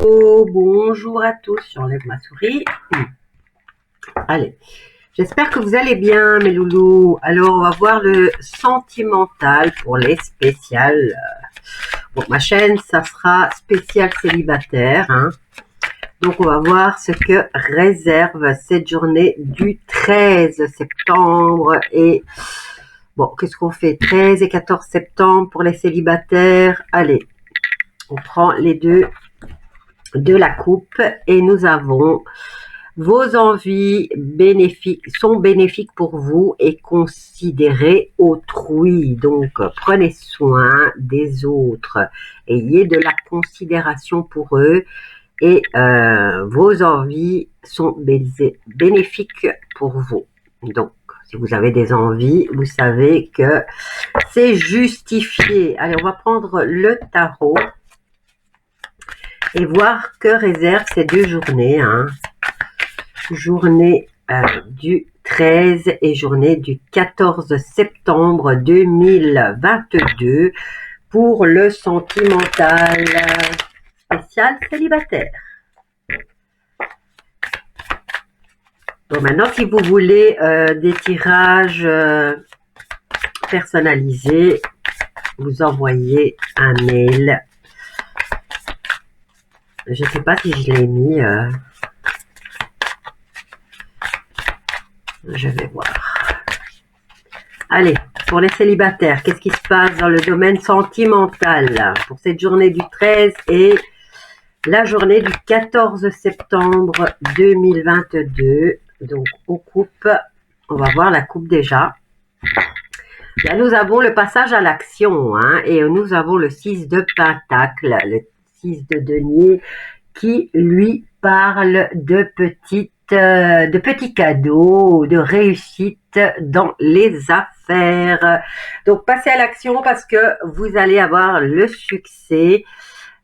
Oh, bonjour à tous, j'enlève ma souris. Allez, j'espère que vous allez bien mes loulous. Alors on va voir le sentimental pour les spéciales. Bon, ma chaîne ça sera spécial célibataire, hein. Donc on va voir ce que réserve cette journée du 13 septembre. Et bon, qu'est-ce qu'on fait 13 et 14 septembre pour les célibataires. Allez, on prend les deux de la coupe et nous avons: vos envies sont bénéfiques pour vous et considérez autrui. Donc, prenez soin des autres. Ayez de la considération pour eux et vos envies sont bénéfiques pour vous. Donc, si vous avez des envies, vous savez que c'est justifié. Allez, on va prendre le tarot et voir que réserve ces deux journées, hein. Journée du 13 et journée du 14 septembre 2022 pour le sentimental spécial célibataire. Bon, maintenant, si vous voulez des tirages personnalisés, vous envoyez un mail. Je ne sais pas si je l'ai mis. Je vais voir. Allez, pour les célibataires, qu'est-ce qui se passe dans le domaine sentimental pour cette journée du 13 et la journée du 14 septembre 2022. Donc, on coupe. On va voir la coupe déjà. Là, nous avons le passage à l'action, hein, et nous avons le 6 de Pentacle, le 6 de denier, qui lui parle de petits cadeaux, de réussite dans les affaires. Donc, passez à l'action parce que vous allez avoir le succès.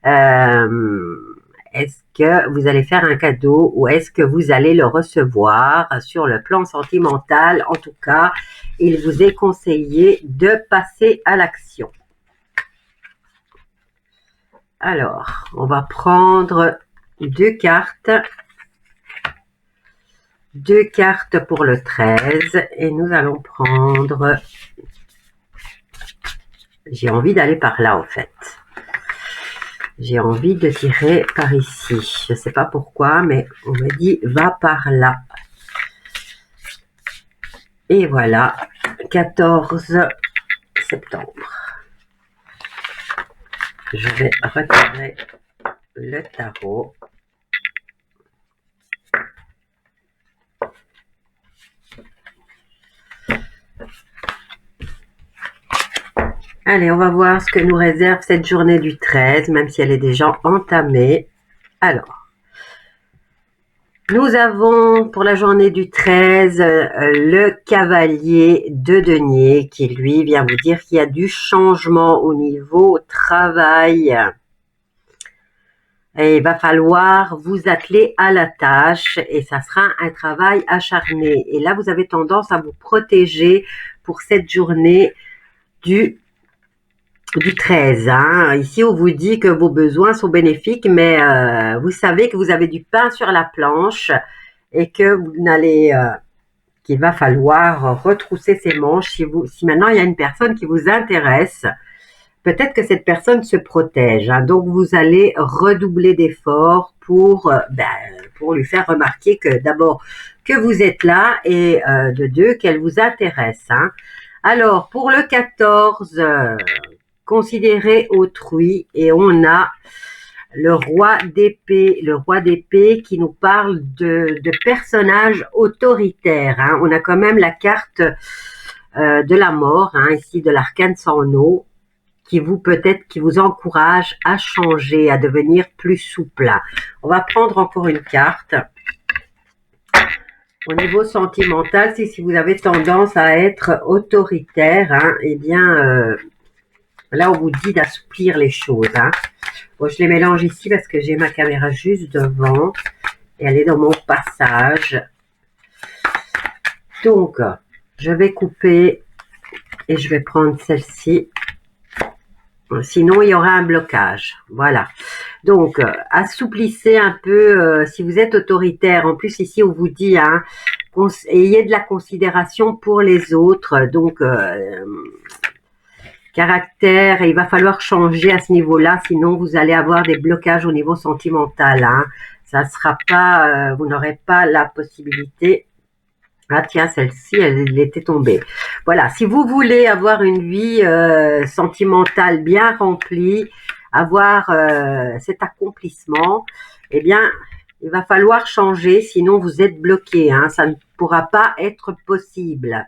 Est-ce que vous allez faire un cadeau ou est-ce que vous allez le recevoir? Sur le plan sentimental, en tout cas, il vous est conseillé de passer à l'action. Alors, on va prendre deux cartes pour le 13 et nous allons prendre, j'ai envie d'aller par là en fait. J'ai envie de tirer par ici. Je ne sais pas pourquoi, mais on me dit va par là. Et voilà, 14 septembre. Je vais retirer le tarot. Allez, on va voir ce que nous réserve cette journée du 13, même si elle est déjà entamée. Alors, nous avons pour la journée du 13 le cavalier de denier qui lui vient vous dire qu'il y a du changement au niveau travail. Et il va falloir vous atteler à la tâche et ça sera un travail acharné. Et là, vous avez tendance à vous protéger pour cette journée du 13. Hein. Ici, on vous dit que vos besoins sont bénéfiques, mais vous savez que vous avez du pain sur la planche et que vous n'allez, qu'il va falloir retrousser ses manches. Si maintenant il y a une personne qui vous intéresse, peut-être que cette personne se protège. Hein. Donc, vous allez redoubler d'efforts pour lui faire remarquer que d'abord, que vous êtes là et de deux, qu'elle vous intéresse. Hein. Alors, pour le 14, considérez autrui et on a le roi d'épée qui nous parle de personnages autoritaires. Hein. On a quand même la carte de la mort, hein, ici de l'arcane sans eau, qui vous encourage à changer, à devenir plus souple. On va prendre encore une carte. Au niveau sentimental, si vous avez tendance à être autoritaire, hein, eh bien, là, on vous dit d'assouplir les choses. Hein. Bon, je les mélange ici parce que j'ai ma caméra juste devant et elle est dans mon passage. Donc, je vais couper et je vais prendre celle-ci. Sinon, il y aura un blocage. Voilà. Donc, assouplissez un peu si vous êtes autoritaire. En plus, ici, on vous dit, hein, ayez de la considération pour les autres. Donc, caractère, il va falloir changer à ce niveau-là. Sinon, vous allez avoir des blocages au niveau sentimental. Hein. Ça sera pas, vous n'aurez pas la possibilité. Ah tiens, celle-ci, elle était tombée. Voilà, si vous voulez avoir une vie sentimentale bien remplie, avoir cet accomplissement, eh bien, il va falloir changer, sinon vous êtes bloqué. Hein, ça ne pourra pas être possible.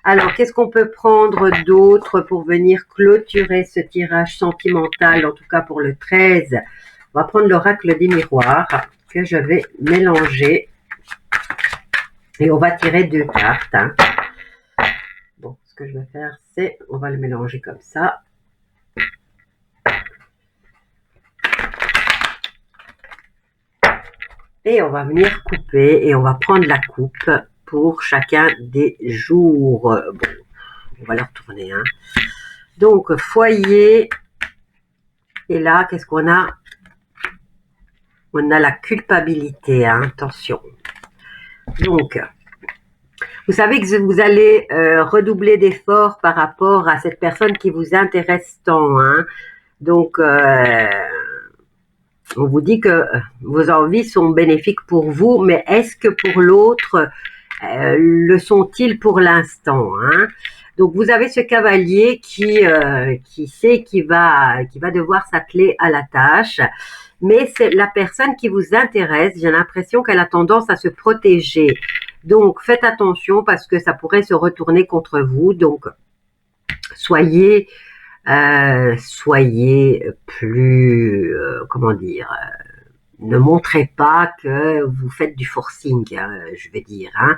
Alors, qu'est-ce qu'on peut prendre d'autre pour venir clôturer ce tirage sentimental, en tout cas pour le 13? On va prendre l'oracle des miroirs que je vais mélanger. Et on va tirer 2 cartes. Hein. Bon, ce que je vais faire, c'est, on va le mélanger comme ça. Et on va venir couper et on va prendre la coupe pour chacun des jours. Bon, on va le retourner. Hein. Donc, foyer. Et là, qu'est-ce qu'on a? On a la culpabilité. Hein, attention. Donc, vous savez que vous allez redoubler d'efforts par rapport à cette personne qui vous intéresse tant. Hein. Donc, on vous dit que vos envies sont bénéfiques pour vous, mais est-ce que pour l'autre, le sont-ils pour l'instant? Hein? Donc, vous avez ce cavalier qui sait qu'il va devoir s'atteler à la tâche. Mais c'est la personne qui vous intéresse, j'ai l'impression qu'elle a tendance à se protéger. Donc, faites attention parce que ça pourrait se retourner contre vous. Donc, soyez plus, comment dire, ne montrez pas que vous faites du forcing, hein, je vais dire, hein,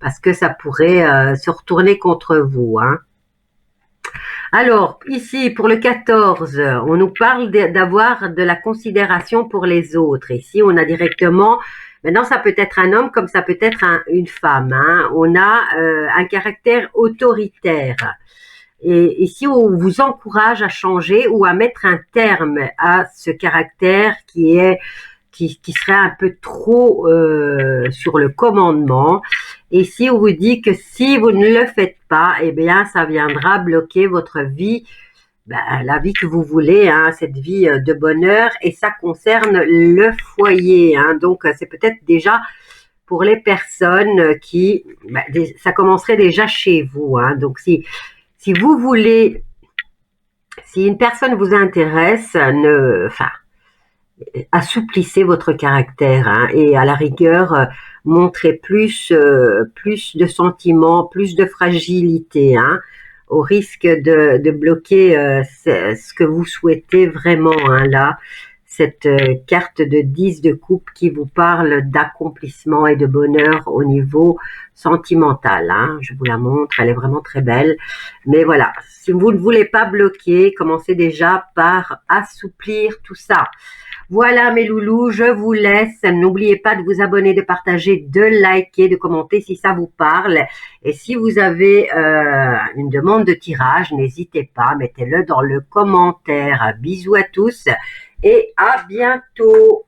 parce que ça pourrait se retourner contre vous. Hein. Alors, ici, pour le 14, on nous parle d'avoir de la considération pour les autres. Ici, on a directement, maintenant ça peut être un homme comme ça peut être une femme. Hein. On a un caractère autoritaire. Et ici, on vous encourage à changer ou à mettre un terme à ce caractère qui serait un peu trop sur le commandement. Et ici, on vous dit que si vous ne le faites pas, eh bien, ça viendra bloquer votre vie, la vie que vous voulez, hein, cette vie de bonheur, et ça concerne le foyer. Hein, donc, c'est peut-être déjà pour les personnes qui, ça commencerait déjà chez vous. Hein, donc, si vous voulez, si une personne vous intéresse, assouplissez votre caractère hein, et à la rigueur montrez plus de sentiments, plus de fragilité, hein, au risque de bloquer ce que vous souhaitez vraiment. Hein, là, cette carte de 10 de coupe qui vous parle d'accomplissement et de bonheur au niveau sentimental. Hein. Je vous la montre, elle est vraiment très belle. Mais voilà, si vous ne voulez pas bloquer, commencez déjà par assouplir tout ça. Voilà mes loulous, je vous laisse. N'oubliez pas de vous abonner, de partager, de liker, de commenter si ça vous parle. Et si vous avez une demande de tirage, n'hésitez pas, mettez-le dans le commentaire. Bisous à tous et à bientôt.